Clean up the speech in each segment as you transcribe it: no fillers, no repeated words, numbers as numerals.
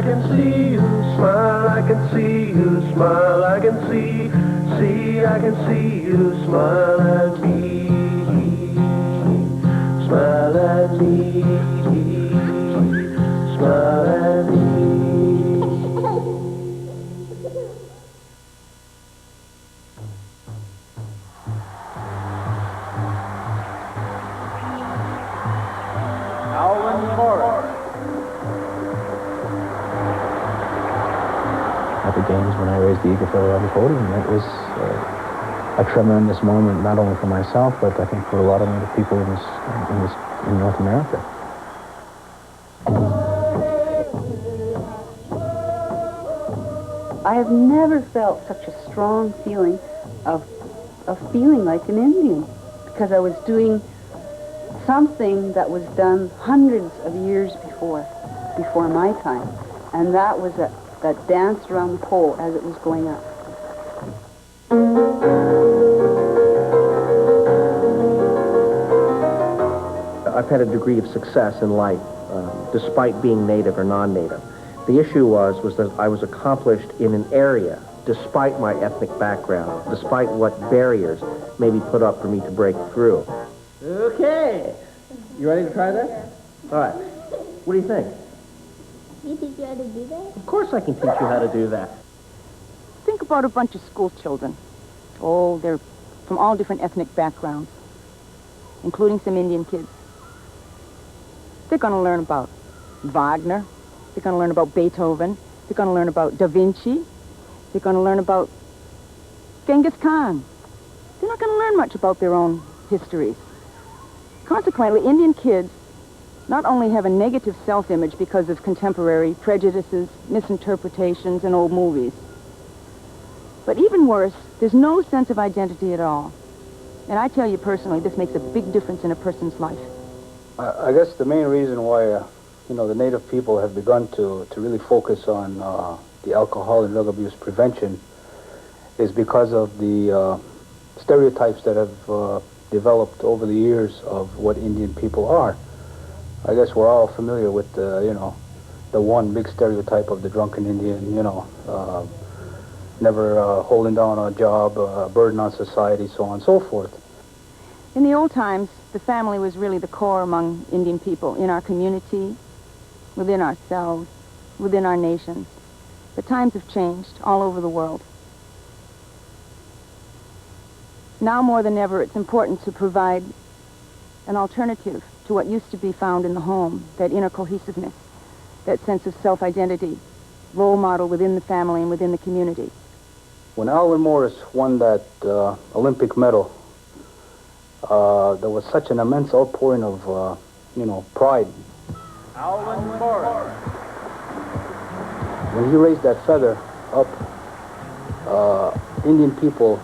can see you smile, I can see you smile, I can see, I can see you smile at me, smile at me, smile at me. At the games when I raised the eagle feather on the podium, it was a tremendous moment, not only for myself, but I think for a lot of other people in North America. I have never felt such a strong feeling of feeling like an Indian, because I was doing something that was done hundreds of years before my time, and that was that dance around the pole as it was going up. I've had a degree of success in life, despite being native or non-native. The issue was that I was accomplished in an area, despite my ethnic background, despite what barriers may be put up for me to break through. Okay. You ready to try that? All right. What do you think? Can you teach you how to do that? Of course I can teach you how to do that. Think about a bunch of school children. Oh, they're from all different ethnic backgrounds, including some Indian kids. They're going to learn about Wagner. They're going to learn about Beethoven. They're going to learn about Da Vinci. They're going to learn about Genghis Khan. They're not going to learn much about their own histories. Consequently, Indian kids not only have a negative self-image because of contemporary prejudices, misinterpretations, and old movies, but even worse, there's no sense of identity at all. And I tell you personally, this makes a big difference in a person's life. I guess the main reason why, the native people have begun to really focus on the alcohol and drug abuse prevention is because of the stereotypes that have developed over the years of what Indian people are. I guess we're all familiar with the one big stereotype of the drunken Indian, never holding down a job, burden on society, so on and so forth. In the old times, the family was really the core among Indian people in our community, within ourselves, within our nations. But times have changed all over the world. Now more than ever, it's important to provide an alternative to what used to be found in the home, that inner cohesiveness, that sense of self-identity, role model within the family and within the community. When Alwyn Morris won that Olympic medal, there was such an immense outpouring of, pride. Alwyn Morris. When he raised that feather up, Indian people,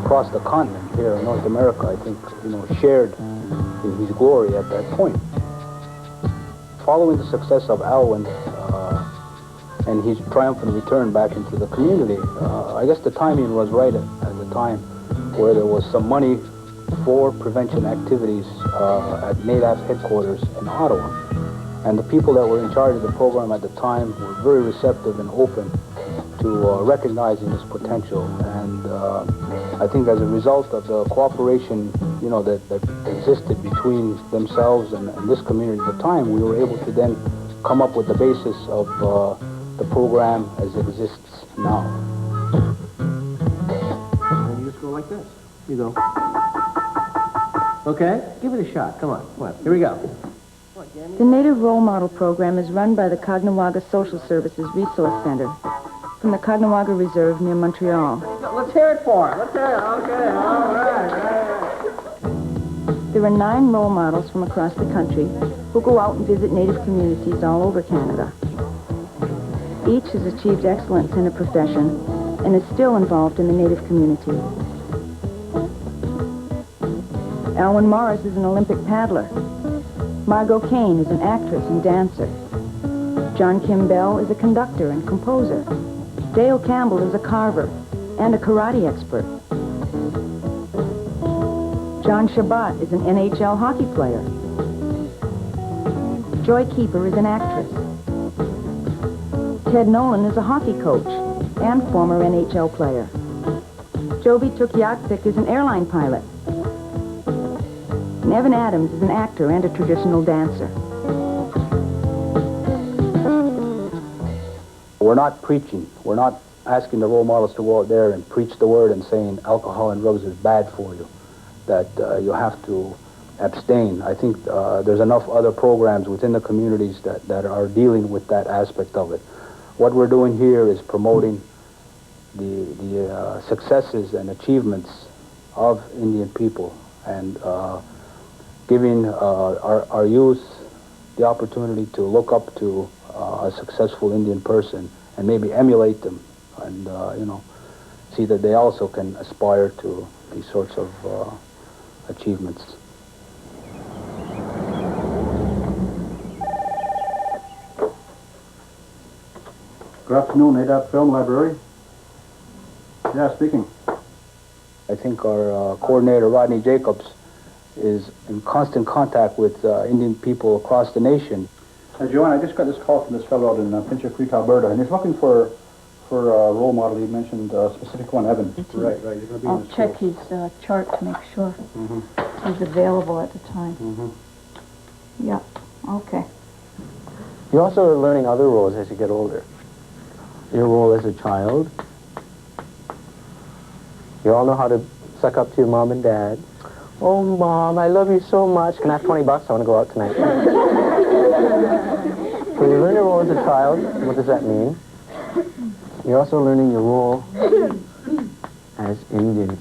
across the continent here in North America, I think, shared in his glory at that point. Following the success of Alwyn and his triumphant return back into the community, I guess the timing was right at the time where there was some money for prevention activities at NADAP's headquarters in Ottawa. And the people that were in charge of the program at the time were very receptive and open to recognizing this potential. And I think as a result of the cooperation, that existed between themselves and this community at the time, we were able to then come up with the basis of the program as it exists now. And you just go like this. You go. Okay? Give it a shot. Come on. Here we go. The Native Role Model Program is run by the Caughnawaga Social Services Resource Center from the Caughnawaga Reserve near Montreal. Let's hear it for him. Let's hear it. Okay. All right. There are 9 role models from across the country who go out and visit Native communities all over Canada. Each has achieved excellence in a profession and is still involved in the Native community. Alwyn Morris is an Olympic paddler. Margot Kane is an actress and dancer. John Kim Bell is a conductor and composer. Dale Campbell is a carver and a karate expert. John Shabbat is an NHL hockey player. Joy Keeper is an actress. Ted Nolan is a hockey coach and former NHL player. Joby Tukiakvik is an airline pilot. And Evan Adams is an actor and a traditional dancer. We're not preaching. We're not asking the role models to go out there and preach the word and saying alcohol and drugs is bad for you, that you have to abstain. I think there's enough other programs within the communities that are dealing with that aspect of it. What we're doing here is promoting the successes and achievements of Indian people and giving our youth the opportunity to look up to a successful Indian person and maybe emulate them and, you know, see that they also can aspire to these sorts of achievements. Good afternoon, ADAP Film Library. Yeah, speaking. I think our coordinator, Rodney Jacobs, is in constant contact with Indian people across the nation. Joanne, I just got this call from this fellow out in Pincher Creek, Alberta, and he's looking for a role model. He mentioned a specific one, Evan. Right. You're going to be I'll in the check school. his chart to make sure he's available at the time. Yeah, okay. You also are learning other roles as you get older. Your role as a child. You all know how to suck up to your mom and dad. Oh, Mom, I love you so much. Can I have $20? I want to go out tonight. So you learn your role as a child. What does that mean? You're also learning your role as Indians.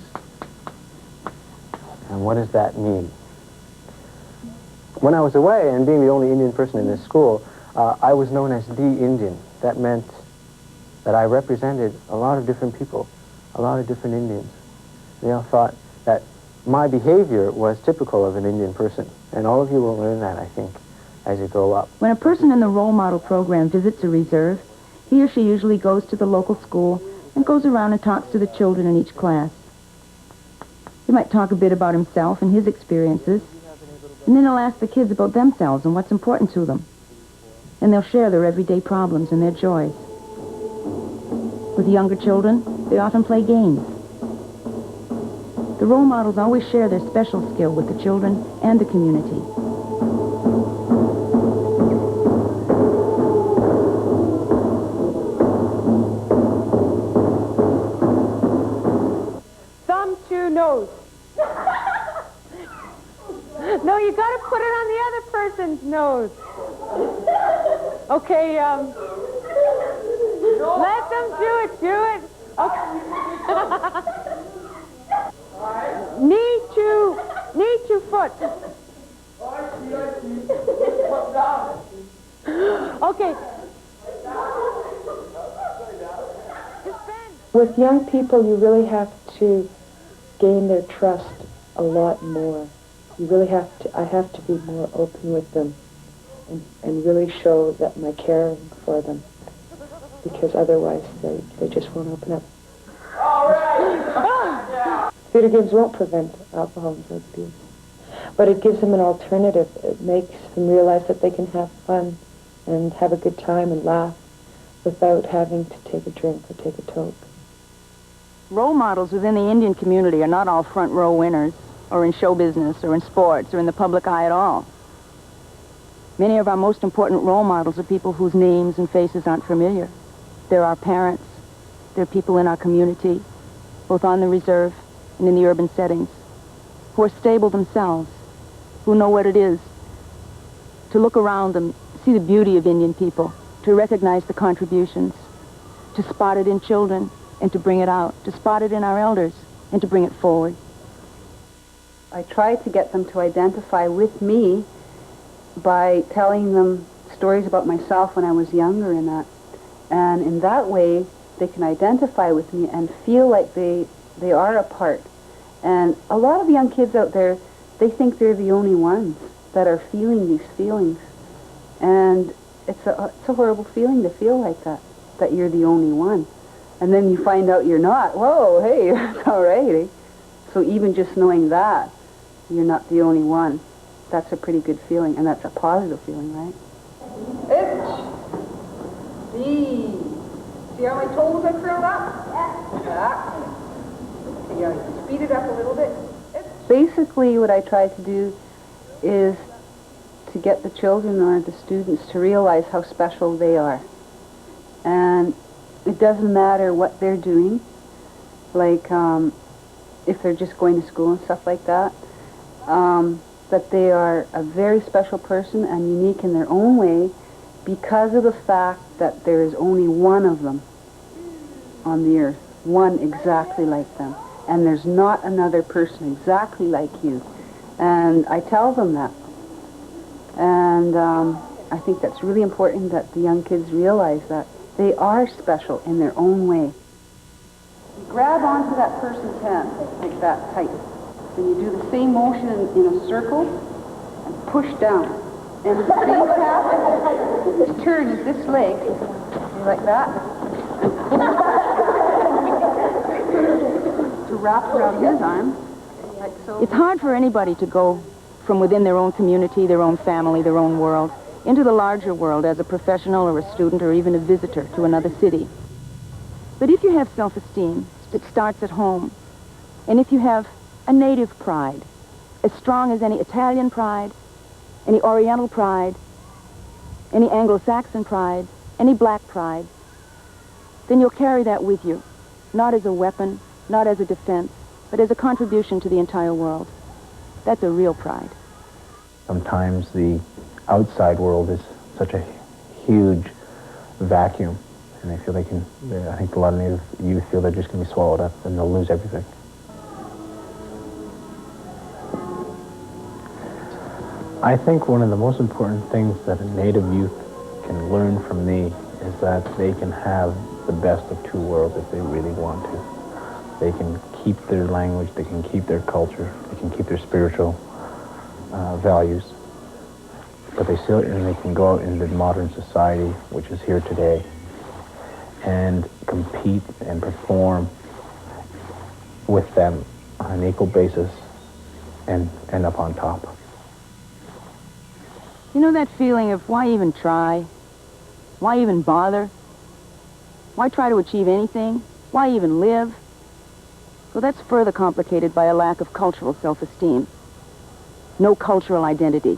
And what does that mean? When I was away, and being the only Indian person in this school, I was known as the Indian. That meant that I represented a lot of different people, a lot of different Indians. They all thought that my behavior was typical of an Indian person. And all of you will learn that, I think, as you grow up. When a person in the role model program visits a reserve, he or she usually goes to the local school and goes around and talks to the children in each class. He might talk a bit about himself and his experiences, and then he'll ask the kids about themselves and what's important to them. And they'll share their everyday problems and their joys. With younger children, they often play games. The role models always share their special skill with the children and the community. Thumb to nose. No, you got to put it on the other person's nose. Okay, let them do it. Okay. Knee to foot. Okay. With young people, you really have to gain their trust a lot more. You really have to, I have to be more open with them and really show that my caring for them, because otherwise they just won't open up. Theater games won't prevent alcohol and drug abuse, but it gives them an alternative. It makes them realize that they can have fun and have a good time and laugh without having to take a drink or take a toke. Role models within the Indian community are not all front row winners, or in show business, or in sports, or in the public eye at all. Many of our most important role models are people whose names and faces aren't familiar. They're our parents. They're people in our community, both on the reserve and in the urban settings, who are stable themselves, who know what it is to look around them, see the beauty of Indian people, to recognize the contributions, to spot it in children and to bring it out, to spot it in our elders and to bring it forward. I try to get them to identify with me by telling them stories about myself when I was younger and that. And in that way, they can identify with me and feel like they are a part. And a lot of young kids out there, they think they're the only ones that are feeling these feelings. And it's a horrible feeling to feel like that you're the only one. And then you find out you're not. Whoa, hey, that's all right, eh? So even just knowing that you're not the only one, that's a pretty good feeling, and that's a positive feeling, right? H, D, See how my toes are curled up? Yeah. Okay, yeah, speed it up a little bit. Basically, what I try to do is to get the children or the students to realize how special they are. And it doesn't matter what they're doing, like if they're just going to school and stuff like that, that they are a very special person and unique in their own way because of the fact that there is only one of them on the earth, one exactly like them. And there's not another person exactly like you. And I tell them that. And I think that's really important that the young kids realize that they are special in their own way. You grab onto that person's hand like that, tight. Then you do the same motion in a circle and push down. And the same path to turn is this leg, like that, and pull to wrap around his arm, like so. It's hard for anybody to go from within their own community, their own family, their own world, into the larger world as a professional or a student or even a visitor to another city. But if you have self-esteem, it starts at home. And if you have a native pride, as strong as any Italian pride, any Oriental pride, any Anglo-Saxon pride, any black pride, then you'll carry that with you, not as a weapon, not as a defense, but as a contribution to the entire world. That's a real pride. Sometimes the outside world is such a huge vacuum, and they feel I think a lot of Native youth feel they're just going to be swallowed up and they'll lose everything. I think one of the most important things that a Native youth can learn from me is that they can have the best of two worlds if they really want to. They can keep their language, they can keep their culture, they can keep their spiritual values, but they can go out into modern society, which is here today, and compete and perform with them on an equal basis and end up on top. You know that feeling of why even try? Why even bother? Why try to achieve anything? Why even live? Well, that's further complicated by a lack of cultural self-esteem. No cultural identity.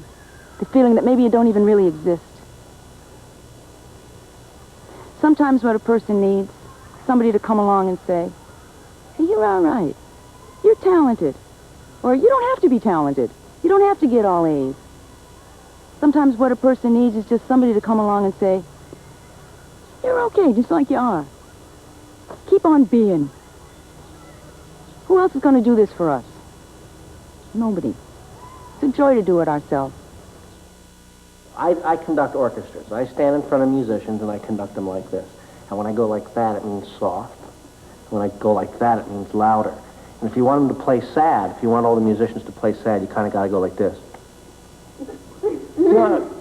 The feeling that maybe you don't even really exist. Sometimes what a person needs, somebody to come along and say, hey, you're all right. You're talented. Or you don't have to be talented. You don't have to get all A's. Sometimes what a person needs is just somebody to come along and say, you're okay, just like you are. Keep on being. Who else is going to do this for us? Nobody. It's a joy to do it ourselves. I conduct orchestras. I stand in front of musicians and I conduct them like this. And when I go like that, it means soft. When I go like that, it means louder. And if you want them to play sad, if you want all the musicians to play sad, you kind of got to go like this.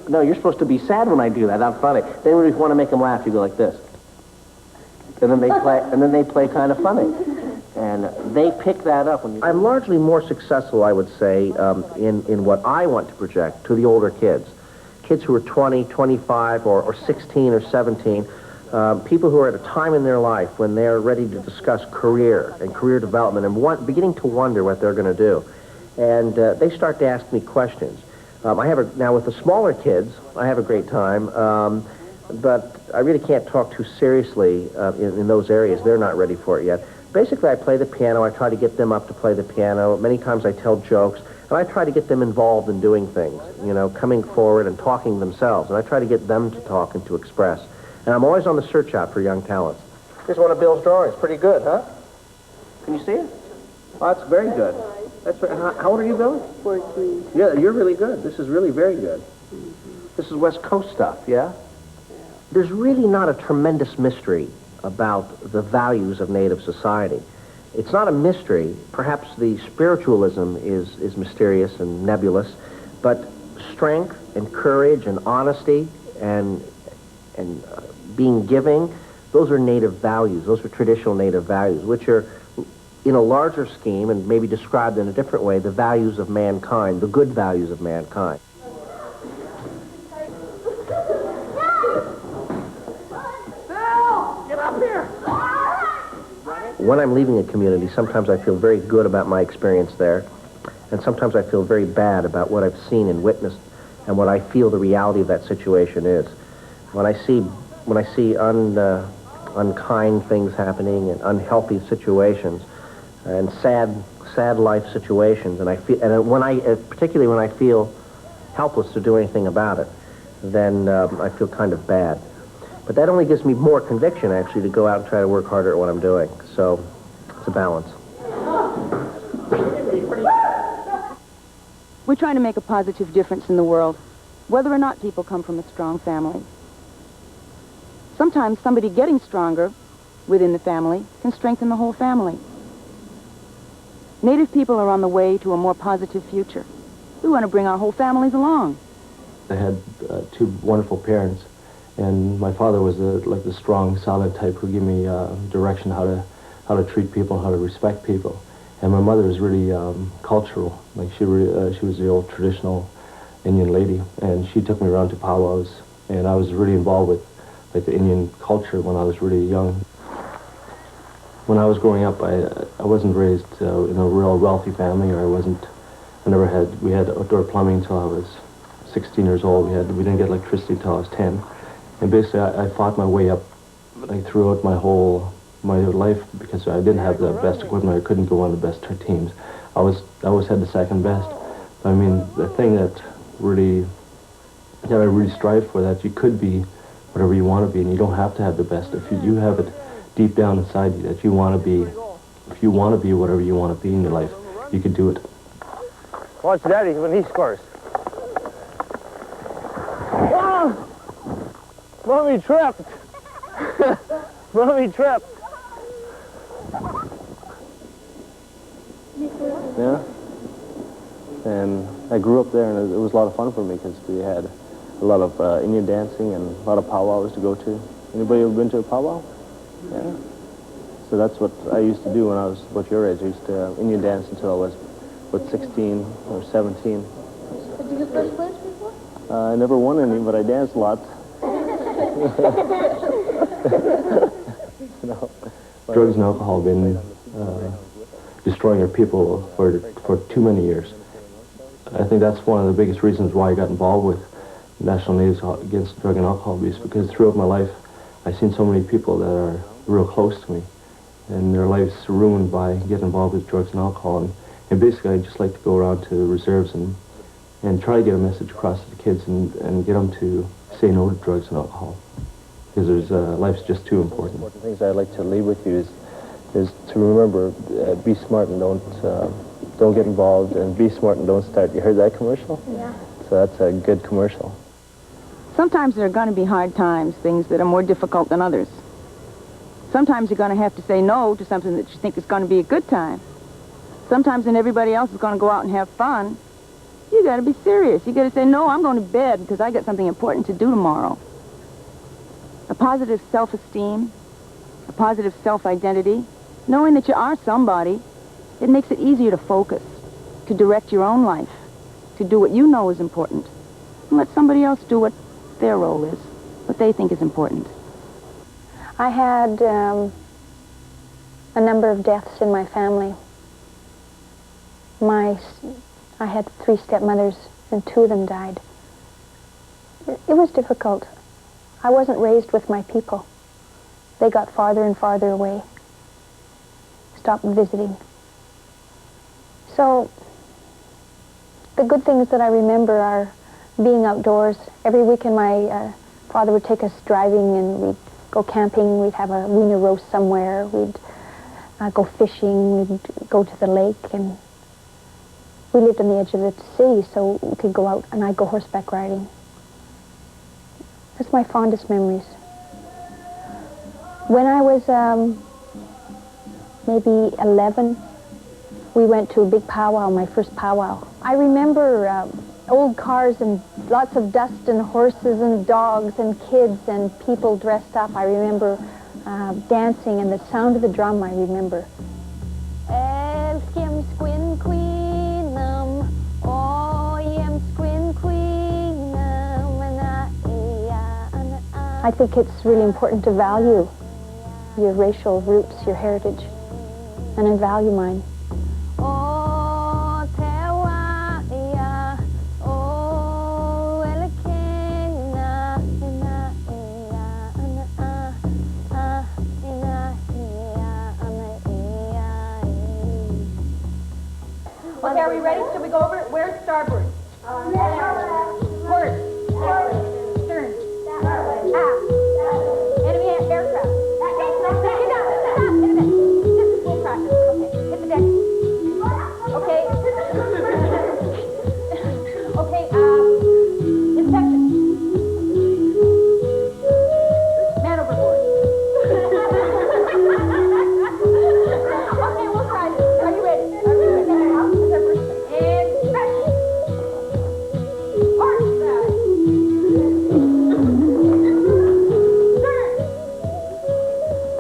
No, you're supposed to be sad when I do that. That's funny. Then when you want to make them laugh, you go like this. And then they play kind of funny. And they pick that up. I'm largely more successful, I would say, in what I want to project to the older kids. Kids who are 20, 25, or 16 or 17. People who are at a time in their life when they're ready to discuss career and career development and beginning to wonder what they're going to do. And they start to ask me questions. Now with the smaller kids, I have a great time, but I really can't talk too seriously in those areas. They're not ready for it yet. Basically, I play the piano. I try to get them up to play the piano. Many times I tell jokes, and I try to get them involved in doing things, coming forward and talking themselves. And I try to get them to talk and to express. And I'm always on the search out for young talents. Here's one of Bill's drawings. Pretty good, huh? Can you see it? Oh, that's very good. How old are you, Bill? 14. Yeah, you're really good. This is really very good. This is West Coast stuff, yeah? There's really not a tremendous mystery about the values of Native society. It's not a mystery. Perhaps the spiritualism is mysterious and nebulous, but strength and courage and honesty and being giving, those are Native values. Those are traditional Native values, which are, in a larger scheme, and maybe described in a different way, the values of mankind, the good values of mankind. Bill, get up here! When I'm leaving a community, sometimes I feel very good about my experience there, and sometimes I feel very bad about what I've seen and witnessed and what I feel the reality of that situation is. When I see unkind things happening and unhealthy situations and sad life situations, and particularly when I feel helpless to do anything about it, then I feel kind of bad. But that only gives me more conviction, actually, to go out and try to work harder at what I'm doing. So it's a balance. We're trying to make a positive difference in the world, whether or not people come from a strong family. Sometimes somebody getting stronger within the family can strengthen the whole family. Native people are on the way to a more positive future. We want to bring our whole families along. I had two wonderful parents, and my father was like the strong, solid type who gave me direction how to treat people, how to respect people. And my mother was really cultural. Like she was the old traditional Indian lady, and she took me around to powwows, and I was really involved with like the Indian culture when I was really young. When I was growing up, I wasn't raised in a real wealthy family, or we had outdoor plumbing until I was 16 years old. We didn't get electricity until I was 10. And basically I fought my way up like throughout my life because I didn't have the best equipment. I couldn't go on the best teams. I always had the second best. But, I mean, the thing that I really strive for, that you could be whatever you want to be, and you don't have to have the best. If you have it deep down inside you that you want to be, if you want to be whatever you want to be in your life, you can do it. Watch Daddy when he scores. Oh! Mommy tripped. Mommy tripped. Yeah. And I grew up there, and it was a lot of fun for me because we had a lot of Indian dancing and a lot of powwows to go to. Anybody ever been to a powwow? Yeah. So that's what I used to do when I was about your age. I used to Indian dance until I was about 16 or 17. Did you get first place before? I never won any, but I danced a lot. No. Drugs and alcohol have been destroying our people for too many years. I think that's one of the biggest reasons why I got involved with National Natives Against Drug and Alcohol Abuse, because throughout my life I've seen so many people that are real close to me, and their lives ruined by getting involved with drugs and alcohol. And basically I just like to go around to the reserves and try to get a message across to the kids and get them to say no to drugs and alcohol, because life's just too important. One of the things I'd like to leave with you is to remember, be smart and don't get involved, and be smart and don't start. You heard that commercial? Yeah. So that's a good commercial. Sometimes there are going to be hard times, things that are more difficult than others. Sometimes you're going to have to say no to something that you think is going to be a good time. Sometimes when everybody else is going to go out and have fun, you got to be serious. You got to say, no, I'm going to bed because I got something important to do tomorrow. A positive self-esteem, a positive self-identity, knowing that you are somebody, it makes it easier to focus, to direct your own life, to do what you know is important, and let somebody else do what their role is, what they think is important. I had a number of deaths in my family. I had 3 stepmothers, and 2 of them died. It was difficult. I wasn't raised with my people. They got farther and farther away, stopped visiting. So the good things that I remember are being outdoors. Every weekend my father would take us driving, and we'd go camping. We'd have a wiener roast somewhere. We'd go fishing. We'd go to the lake, and we lived on the edge of the city, so we could go out, and I'd go horseback riding. That's my fondest memories. When I was maybe 11, we went to a big powwow, my first powwow. I remember old cars and lots of dust and horses and dogs and kids and people dressed up. I remember dancing, and the sound of the drum I remember. I think it's really important to value your racial roots, your heritage, and I value mine. Okay, are we ready? Should we go over it? Where's starboard? Port. Stern. Aft. Enemy aircraft. Sit down. Stop. In a minute. This is full practice. Okay. Hit the deck. Okay. Okay, inspection. Man overboard. Okay, we'll try this. Are you ready? Are you ready? Inspection. Port side.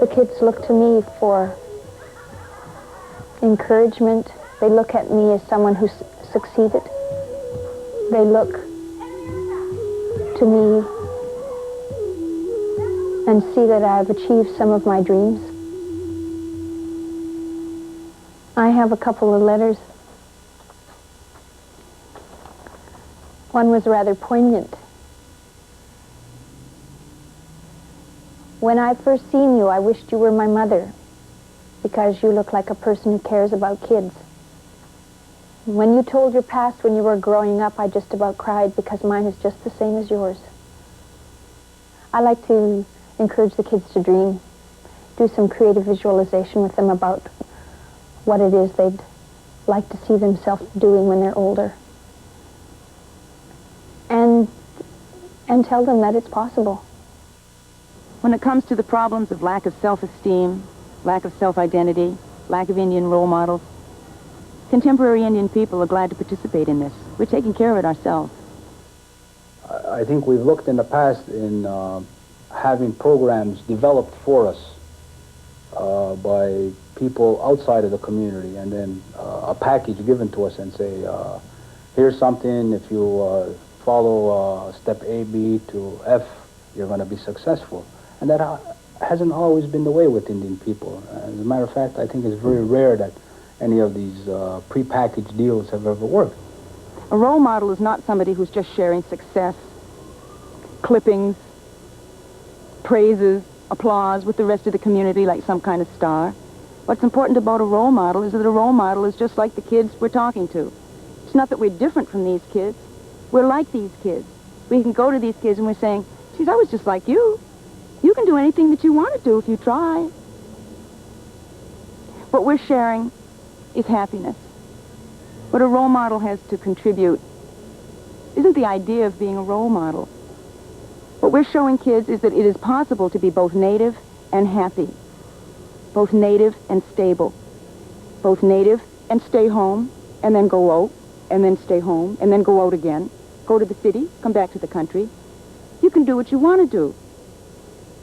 The kids look to me for encouragement. They look at me as someone who's succeeded. They look to me and see that I've achieved some of my dreams. I have a couple of letters. One was rather poignant. When I first seen you, I wished you were my mother, because you look like a person who cares about kids. When you told your past when you were growing up, I just about cried, because mine is just the same as yours. I like to encourage the kids to dream, do some creative visualization with them about what it is they'd like to see themselves doing when they're older. And tell them that it's possible. When it comes to the problems of lack of self-esteem, lack of self-identity, lack of Indian role models, contemporary Indian people are glad to participate in this. We're taking care of it ourselves. I think we've looked in the past in having programs developed for us by people outside of the community, and then a package given to us and say, here's something, if you follow step A, B to F, you're going to be successful. And that hasn't always been the way with Indian people. As a matter of fact, I think it's very rare that any of these prepackaged deals have ever worked. A role model is not somebody who's just sharing success, clippings, praises, applause with the rest of the community like some kind of star. What's important about a role model is that a role model is just like the kids we're talking to. It's not that we're different from these kids. We're like these kids. We can go to these kids and we're saying, geez, I was just like you. You can do anything that you want to do if you try. What we're sharing is happiness. What a role model has to contribute isn't the idea of being a role model. What we're showing kids is that it is possible to be both native and happy, both native and stable, both native and stay home, and then go out, and then stay home, and then go out again, go to the city, come back to the country. You can do what you want to do.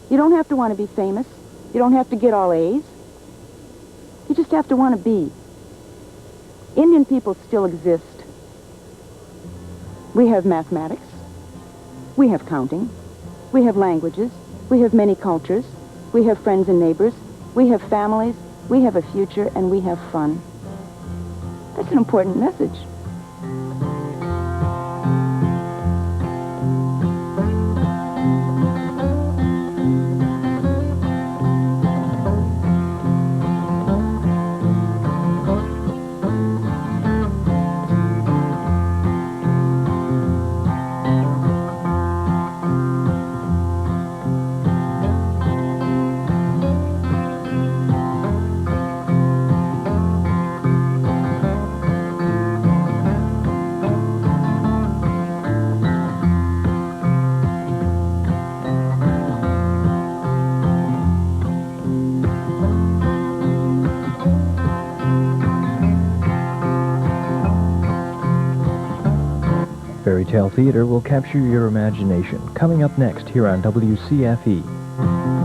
You don't have to want to be famous. You don't have to get all A's. You just have to want to be. Indian people still exist. We have mathematics. We have counting. We have languages. We have many cultures. We have friends and neighbors. We have families. We have a future, and we have fun. That's an important message. Fairy Tale Theater will capture your imagination. Coming up next here on WCFE.